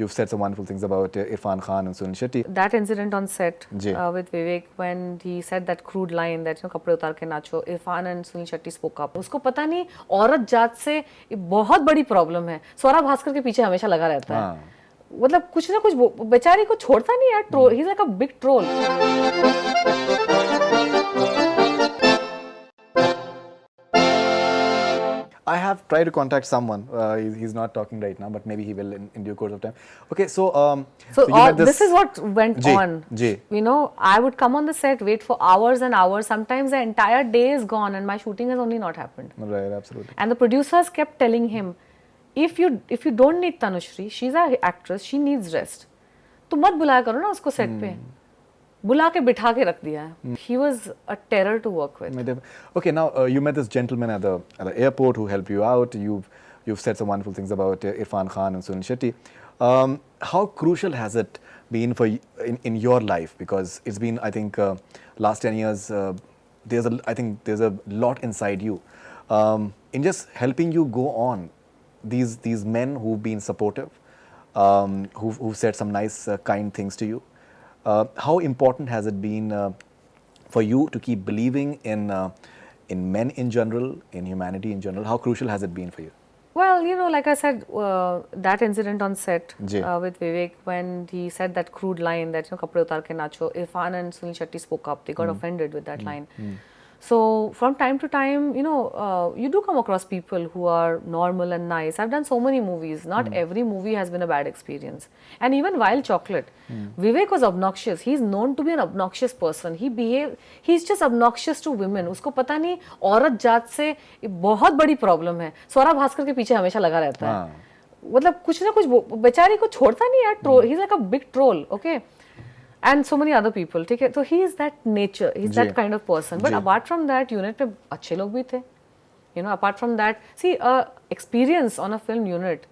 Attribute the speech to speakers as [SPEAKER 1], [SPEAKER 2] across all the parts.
[SPEAKER 1] you've said some wonderful things about Irfan Khan and Sunil Shetty.
[SPEAKER 2] That incident on set
[SPEAKER 1] ji.
[SPEAKER 2] with Vivek when he said that crude line that कपड़े उतार के नाचो, Irfan and Sunil Shetty spoke up. उसको पता नहीं औरत जात से बहुत बड़ी प्रॉब्लम है. स्वरा भास्कर के पीछे हमेशा लगा रहता है. मतलब कुछ ना कुछ बेचारी को छोड़ता नहीं यार. Troll, he's like a big troll.
[SPEAKER 1] I have tried to contact someone. He's not talking right now, but maybe he will in due course of time. Okay, so
[SPEAKER 2] this is what went on. You know, I would come on the set, wait for hours and hours. Sometimes the entire day is gone, and my shooting has only not happened.
[SPEAKER 1] Right, absolutely.
[SPEAKER 2] And the producers kept telling him, if you don't need Tanushri, she's an actress, she needs rest. तो मत बुलाया करो ना उसको set पे. बुला के बिठा के रख दिया है. He was a terror to work with.
[SPEAKER 1] Okay, now you met this gentleman at the airport who helped you out. You've said some wonderful things about Irfan Khan and Sunil Shetty. How crucial has it been for in your life? Because it's been, I think, last 10 years. I think there's a lot inside you in just helping you go on. These men who've been supportive, who've said some nice, kind things to you. How important has it been for you to keep believing in men in general, in humanity in general? How crucial has it been for you?
[SPEAKER 2] Well, you know, like I said, that incident on set with Vivek when he said that crude line that कपड़े उतार के नाचो, Irfan and Sunil Shetty spoke up. They got offended with that line. So from time to time, you know, you do come across people who are normal and nice. I've done so many movies. Not every movie has been a bad experience. And even Wild Chocolate, Vivek was obnoxious. He's known to be an obnoxious person. He's just obnoxious to women. उसको पता नहीं औरत जात से बहुत बड़ी problem है. स्वरा भास्कर के पीछे हमेशा लगा रहता है. मतलब कुछ ना कुछ बेचारी को छोड़ता नहीं यार. He's like a big troll, okay? And so many other people, ठीक है. So he is that nature, he's that kind of person. But apart from that, unit पे अच्छे लोग भी थे. You know, apart from that, see, experience on a film unit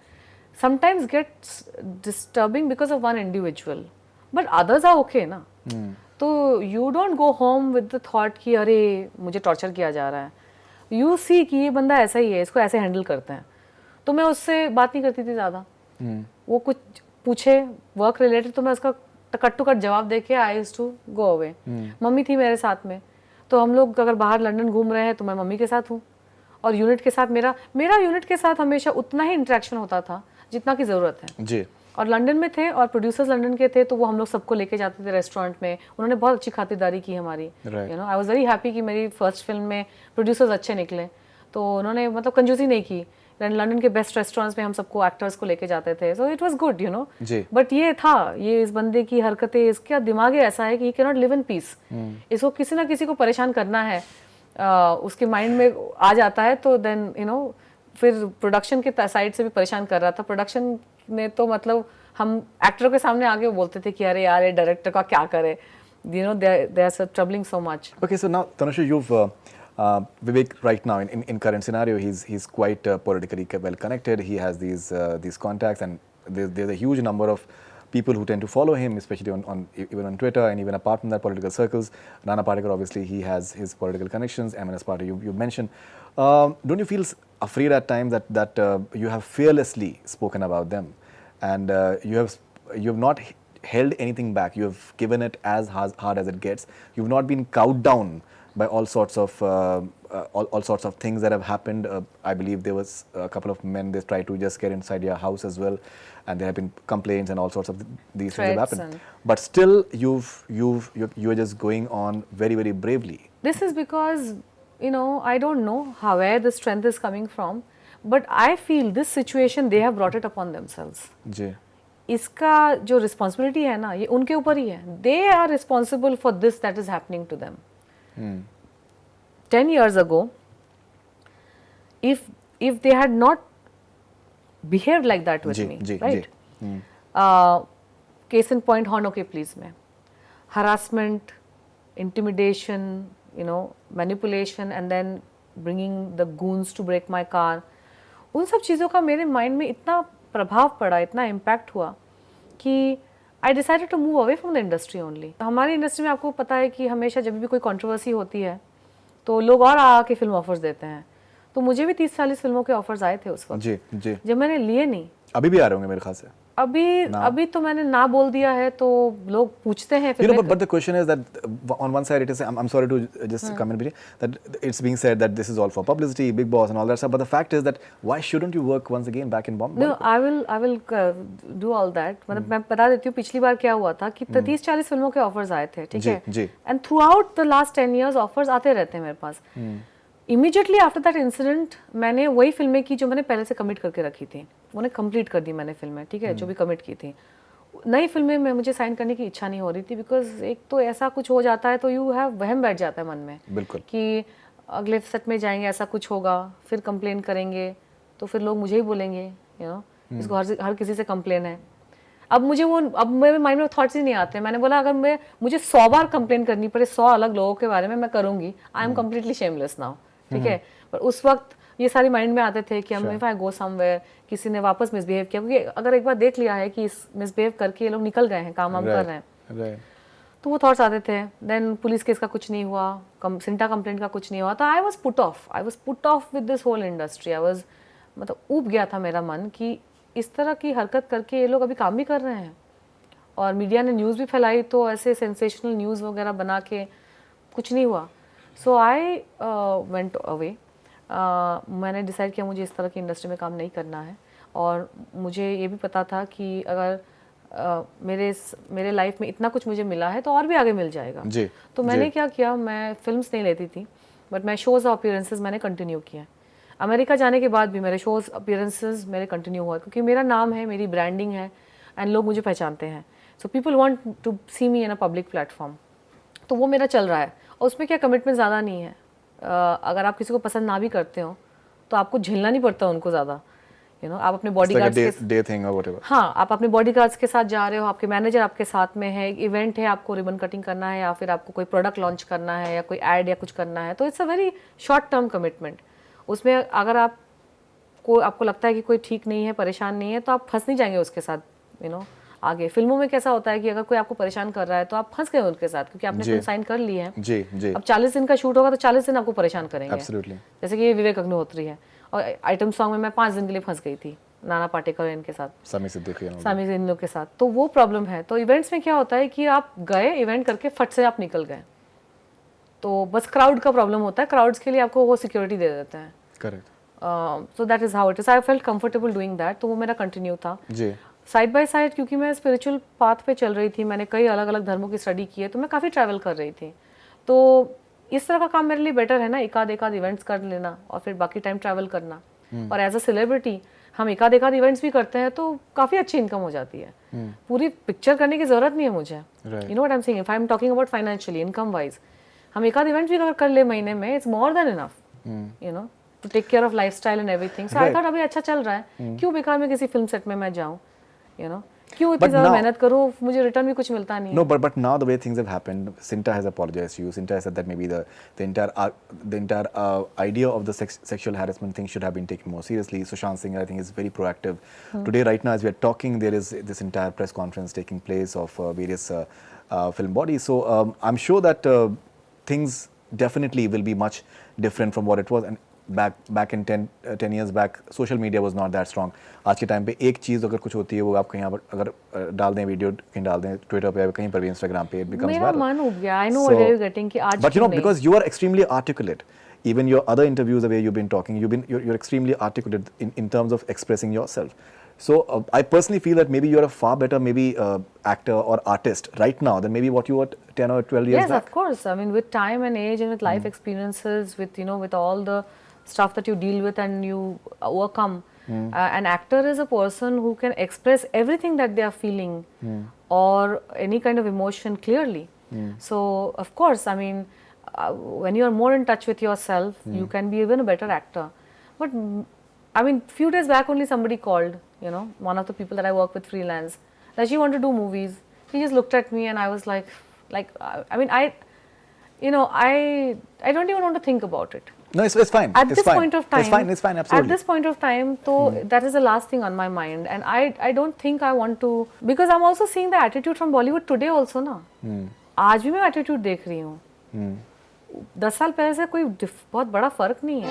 [SPEAKER 2] sometimes gets disturbing because of one individual. But others are okay ना. तो you don't go home with the thought कि अरे मुझे torture किया जा रहा है. You see कि ये बंदा ऐसा ही है, इसको ऐसे handle करते हैं. तो मैं उससे बात नहीं करती थी ज़्यादा. वो कुछ पूछे work related तो मैं उसका कट टू कट जवाब देके I used to go away. Mummy थी मेरे साथ में, तो हम लोग अगर बाहर लंदन घूम रहे हैं तो मैं मम्मी के साथ हूँ. और यूनिट के साथ मेरा यूनिट के साथ हमेशा उतना ही इंटरेक्शन होता था जितना की ज़रूरत है जी. और लंदन में थे और प्रोड्यूसर्स लंदन के थे, तो वो हम लोग सबको लेके जाते थे रेस्टोरेंट में. उन्होंने बहुत अच्छी खातिरदारी की हमारी. You know, I was very happy कि मेरी फर्स्ट फिल्म में प्रोड्यूसर्स अच्छे निकले. तो उन्होंने मतलब कंजूसी नहीं की. लंदन के बेस्ट रेस्टोरेंट्स में हम सबको एक्टर्स को लेके जाते थे. So it was good, you know. But ये था, ये इस बंदे की हरकतें, इसका दिमाग ऐसा है कि he can not live in peace. इसको किसी ना किसी को परेशान करना है, उसके माइंड में आ जाता है. तो देन यू नो, फिर प्रोडक्शन के साइड से भी परेशान कर रहा था. प्रोडक्शन ने तो मतलब हम एक्टरों के सामने आगे बोलते थे कि अरे यार ये डायरेक्टर का क्या करे. You know, they are troubling so much.
[SPEAKER 1] Okay, so now Tanushri, you've Vivek right now in current scenario, he's quite politically well connected. He has these contacts, and there's a huge number of people who tend to follow him, especially even on Twitter, and even apart from that, political circles. Nana Patekar, obviously, he has his political connections. MNS Party, you mentioned. Don't you feel afraid at times that you have fearlessly spoken about them, and you have not held anything back? You have given it as hard as it gets. You've not been cowed down by all sorts of things that have happened. I believe there was a couple of men, they tried to just get inside your house as well, and there have been complaints and all sorts of these things have happened. But still, you're just going on very, very bravely.
[SPEAKER 2] This is because, you know, I don't know where the strength is coming from, but I feel this situation they have brought it upon themselves.
[SPEAKER 1] जी.
[SPEAKER 2] इसका जो responsibility है ना, ये उनके ऊपर ही है. They are responsible for this that is happening to them. 10 years ago, if they had not behaved like that with me, right? Case in point, Horn Okay Please में harassment, intimidation, you know, manipulation, and then bringing the goons to break my car. उन सब चीज़ों का मेरे mind में इतना प्रभाव पड़ा, इतना इम्पैक्ट हुआ कि I decided to move away from the industry only. हमारी इंडस्ट्री में आपको पता है कि हमेशा जब भी कोई कंट्रोवर्सी होती है तो लोग और आके फिल्म ऑफर्स देते हैं. तो मुझे भी 30-40 फिल्मों के ऑफर्स आए थे उस वक्त.
[SPEAKER 1] जी.
[SPEAKER 2] जब मैंने लिए नहीं.
[SPEAKER 1] अभी भी आ रहे होंगे मेरे ख्याल से.
[SPEAKER 2] अभी तो मैंने ना बोल दिया है तो लोग पूछते हैं फिर
[SPEAKER 1] but the question is that on one side it is, I'm sorry to just come in between, that it's being said that this is all for publicity, Big Boss and all that stuff, but the fact is that why shouldn't you work once again back in Bombay?
[SPEAKER 2] No, I will do all that. मतलब मैं बता देती हूँ पिछली बार क्या हुआ था कि 30-40 फिल्मों के ऑफर्स आए थे, ठीक है,
[SPEAKER 1] जी
[SPEAKER 2] and throughout the last 10 years offers आते रहते हैं मेरे पास. इमीडिएटली आफ्टर दैट इंसिडेंट मैंने वही फिल्में की जो मैंने पहले से कमिट करके रखी थी, उन्हें कंप्लीट कर दी मैंने फिल्में, ठीक है, जो भी कमिट की थी. नई फिल्में में मुझे साइन करने की इच्छा नहीं हो रही थी, बिकॉज एक तो ऐसा कुछ हो जाता है तो यू हैव वहम बैठ जाता है मन में,
[SPEAKER 1] बिल्कुल, कि
[SPEAKER 2] अगले सेट में जाएंगे ऐसा कुछ होगा, फिर कंप्लेन करेंगे तो फिर लोग मुझे ही बोलेंगे, यू नो, इसको हर किसी से कंप्लेन है. अब मेरे माइंड में थॉट्स ही नहीं आते. मैंने बोला अगर मुझे 100 बार कंप्लेन करनी पड़े 100 अलग लोगों के बारे में, मैं करूंगी. I am completely shameless now, ठीक है. पर उस वक्त ये सारे माइंड में आते थे कि हम इफ आई गो समवेयर, किसी ने वापस मिसबिहेव किया, क्योंकि अगर एक बार देख लिया है कि मिसबिहेव करके ये लोग निकल गए हैं, काम कर रहे हैं, तो वो थॉट्स आते थे. देन पुलिस केस का कुछ नहीं हुआ, सिंटा कंप्लेंट का कुछ नहीं हुआ, तो I was put off with this whole industry. मतलब ऊब गया था मेरा मन कि इस तरह की हरकत करके ये लोग अभी काम भी कर रहे हैं. और मीडिया ने न्यूज़ भी फैलाई तो ऐसे सेंसेशनल न्यूज़ वगैरह बना के कुछ नहीं हुआ. सो आई वेंट अवे. मैंने डिसाइड किया मुझे इस तरह की इंडस्ट्री में काम नहीं करना है. और मुझे ये भी पता था कि अगर मेरे लाइफ में इतना कुछ मुझे मिला है तो और भी आगे मिल जाएगा. तो मैंने क्या किया, मैं फिल्म्स नहीं लेती थी, बट मैं शोज़ और अपीयरेंसेस मैंने कंटिन्यू किया. अमेरिका जाने के बाद भी मेरे शोज़ अपीयरेंसेस मेरे कंटिन्यू हुआ, क्योंकि मेरा नाम है, मेरी ब्रांडिंग है, एंड लोग मुझे पहचानते हैं. So people want to see me in a public platform. तो वो मेरा चल रहा है. और उसमें क्या कमिटमेंट ज़्यादा नहीं है. अगर आप किसी को पसंद ना भी करते हो तो आपको झेलना नहीं पड़ता उनको ज़्यादा, यू नो. आप अपने बॉडीगार्ड्स हाँ, आप अपने बॉडीगार्ड्स के साथ जा रहे हो, आपके मैनेजर आपके साथ में है, एक इवेंट है, आपको रिबन कटिंग करना है, या फिर आपको कोई प्रोडक्ट लॉन्च करना है, या कोई ऐड या कुछ करना है, तो it's a very short term commitment. उसमें अगर आपको लगता है कि कोई ठीक नहीं है, परेशान नहीं है, तो आप फंस नहीं जाएंगे उसके साथ, यू नो. आगे फिल्मों में कैसा होता है कि अगर कोई आपको परेशान कर रहा है तो आप फंस गए उनके साथ, क्योंकि आपने फिल्म साइन कर ली है. जी. अब 40 दिन का शूट होगा तो 40 दिन आपको परेशान करेंगे. Absolutely. जैसे कि ये विवेक अग्निहोत्री है, और आइटम सॉन्ग में मैं 5 दिन के लिए फंस गई थी नाना पाटेकर इनके साथ, सामी इन लोग के साथ. तो वो प्रॉब्लम है. तो इवेंट्स में क्या होता है कि आप गए इवेंट करके फट से आप निकल गए, तो बस क्राउड का प्रॉब्लम होता है. क्राउड्स के लिए आपको वो सिक्योरिटी दे देते हैं. Correct. So that is how it is. I felt comfortable doing that. तो वो मेरा कंटिन्यू था जी. साइड बाय साइड, क्योंकि मैं स्पिरिचुअल पाथ पे चल रही थी, मैंने कई अलग अलग धर्मों की स्टडी की है, तो मैं काफ़ी ट्रैवल कर रही थी. तो इस तरह का काम मेरे लिए बेटर है ना, एकाध इवेंट्स कर लेना और फिर बाकी टाइम ट्रैवल करना. और एज अ सेलिब्रिटी हम एकाध इवेंट्स भी करते हैं तो काफ़ी अच्छी इनकम हो जाती है. पूरी पिक्चर करने की ज़रूरत नहीं है मुझे. You know what I am saying. If I am talking about financially, income wise, हम एकाध इवेंट भी अगर कर ले महीने में, it's more than enough, you know, to take care of lifestyle and everything. So I thought अभी अच्छा चल रहा है, क्यों बेकार में किसी फिल्म सेट में मैं जाऊँ, यू नो, क्यों इतनी ज़्यादा मेहनत करूँ, मुझे रिटर्न भी कुछ मिलता नहीं है.
[SPEAKER 1] No, but now the way things have happened, Sinta has apologized to you. Sinta has said that maybe the entire idea of the sexual harassment thing should have been taken more seriously. Sushant Singh, I think, is very proactive. Today, right now, as we are talking, there is this entire press conference taking place of various film bodies. So I'm sure that things definitely will be much different from what it was. And back in 10 years back, social media was not that strong. आज के time पे एक चीज़ अगर कुछ होती है, वो आप कहीं पर अगर डाल दें, वीडियो कहीं डाल दें, ट्विटर पे, कहीं पर भी, इंस्टाग्राम पे, it becomes viral.
[SPEAKER 2] मेरा मन उब गया. I know where you're getting कि आज.
[SPEAKER 1] But you know, because you are extremely articulate. Even your other interviews, the way you've been talking, you're extremely articulate in terms of expressing yourself. So I personally feel that maybe you're a far better actor or artist right now than maybe what you were 10 or 12 years back.
[SPEAKER 2] Yes, of course. I mean, with time and age and with life experiences, with, you know, with all the stuff that you deal with and you overcome, an actor is a person who can express everything that they are feeling or any kind of emotion clearly. So of course, I mean, when you are more in touch with yourself, you can be even a better actor. But I mean, few days back only somebody called, you know, one of the people that I work with freelance, that she wanted to do movies. He just looked at me and I was like, I mean, I don't even want to think about it.
[SPEAKER 1] No, it's fine.
[SPEAKER 2] At this point of time,
[SPEAKER 1] it's fine, absolutely.
[SPEAKER 2] At this point of time, so that is the last thing on my mind, and I don't think I want to, because I'm also seeing the attitude from Bollywood today also ना. आज भी मैं attitude देख रही हूँ. 10 साल पहले से कोई बहुत बड़ा फर्क नहीं है.